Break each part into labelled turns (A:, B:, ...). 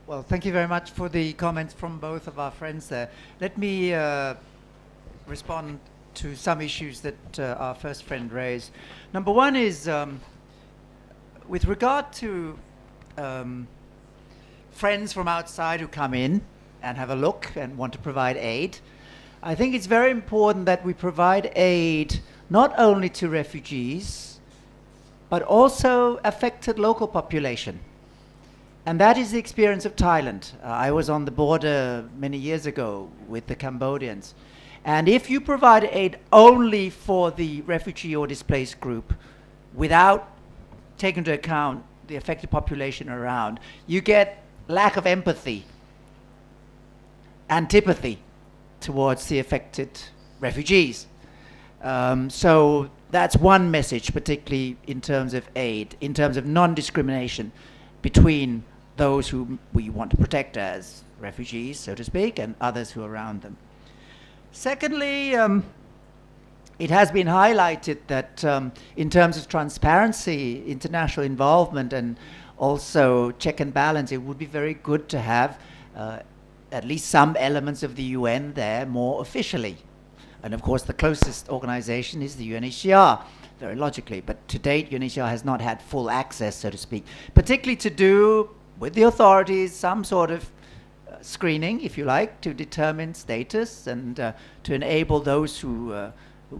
A: Well, thank you very much for the comments from both of our friends there. Let me respond to some issues that our first friend raised. Number one is with regard to friends from outside who come in and have a look and want to provide aid. I think it's very important that we provide aid not only to refugees, but also affected local population. And that is the experience of Thailand. I was on the border many years ago with the Cambodians. And if you provide aid only for the refugee or displaced group without taking into account the affected population around, you get lack of empathy, antipathy towards the affected refugees. So that's one message, particularly in terms of aid, in terms of non-discrimination between those who we want to protect as refugees, so to speak, and others who are around them. Secondly, it has been highlighted that in terms of transparency, international involvement, and also check and balance, it would be very good to have at least some elements of the UN there more officially. And of course, the closest organization is the UNHCR, very logically. But to date, UNHCR has not had full access, so to speak, particularly to do with the authorities some sort of screening, if you like, to determine status and to enable those who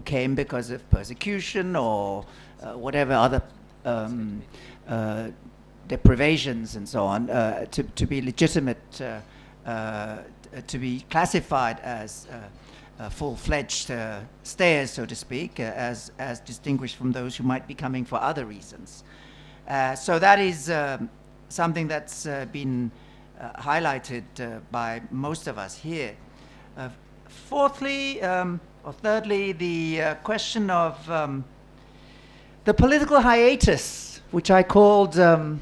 A: came because of persecution or whatever other deprivations and so on, to be legitimate, to be classified as full-fledged stayers, so to speak, as distinguished from those who might be coming for other reasons. So that is something that's been highlighted by most of us here. Fourthly, or thirdly, the question of the political hiatus, which I called the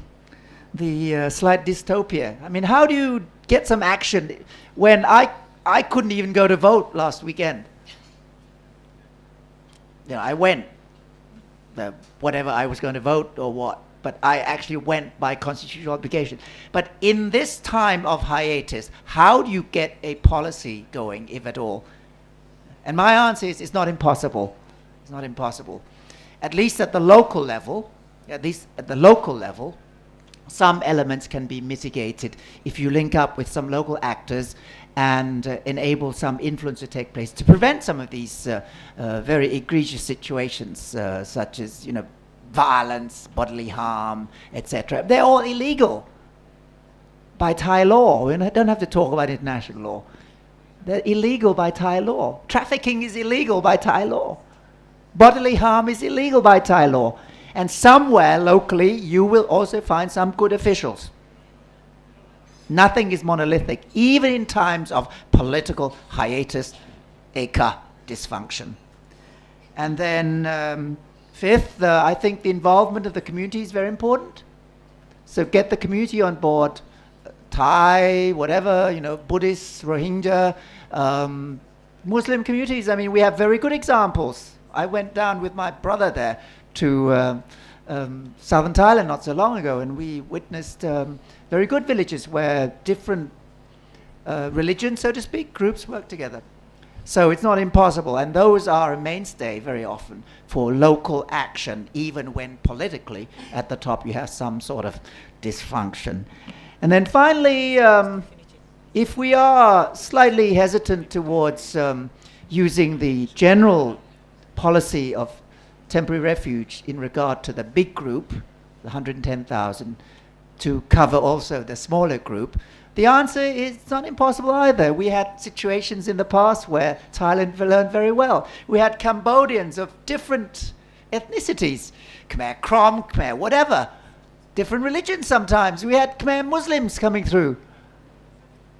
A: slight dystopia. I mean, how do you get some action when I couldn't even go to vote last weekend? You know, I went, whatever I was going to vote or what, but I actually went by constitutional obligation. But in this time of hiatus, how do you get a policy going, if at all? And my answer is, it's not impossible. It's not impossible. At least at the local level, some elements can be mitigated if you link up with some local actors and enable some influence to take place to prevent some of these very egregious situations, such as, violence, bodily harm, etc. They're all illegal by Thai law. We don't have to talk about international law. They're illegal by Thai law. Trafficking is illegal by Thai law. Bodily harm is illegal by Thai law. And somewhere locally, you will also find some good officials. Nothing is monolithic, even in times of political hiatus, eka, dysfunction. And then fifth, I think the involvement of the community is very important. So get the community on board, Thai, whatever, Buddhist, Rohingya, Muslim communities. I mean, we have very good examples. I went down with my brother there to southern Thailand not so long ago, and we witnessed very good villages where different religions, so to speak, groups work together. So it's not impossible, and those are a mainstay very often for local action, even when politically at the top you have some sort of dysfunction. And then finally, if we are slightly hesitant towards using the general policy of temporary refuge in regard to the big group, the 110,000, to cover also the smaller group, the answer is it's not impossible either. We had situations in the past where Thailand learned very well. We had Cambodians of different ethnicities, Khmer Krom, Khmer whatever, different religions sometimes. We had Khmer Muslims coming through,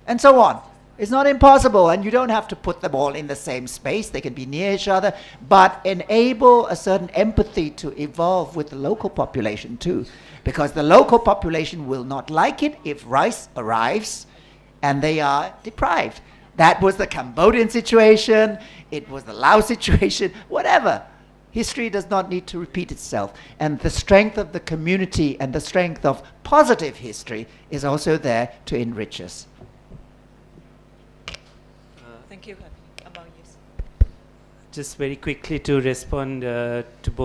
A: and so on. It's not impossible, and you don't have to put them all in the same space. They can be near each other, but enable a certain empathy to evolve with the local population too, because the local population will not like it if rice arrives and they are deprived. That was the Cambodian situation, it was the Laos situation, whatever. History does not need to repeat itself. And the strength of the community and the strength of positive history is also there to enrich us.
B: Thank you. About yes.
C: Just very quickly to respond to both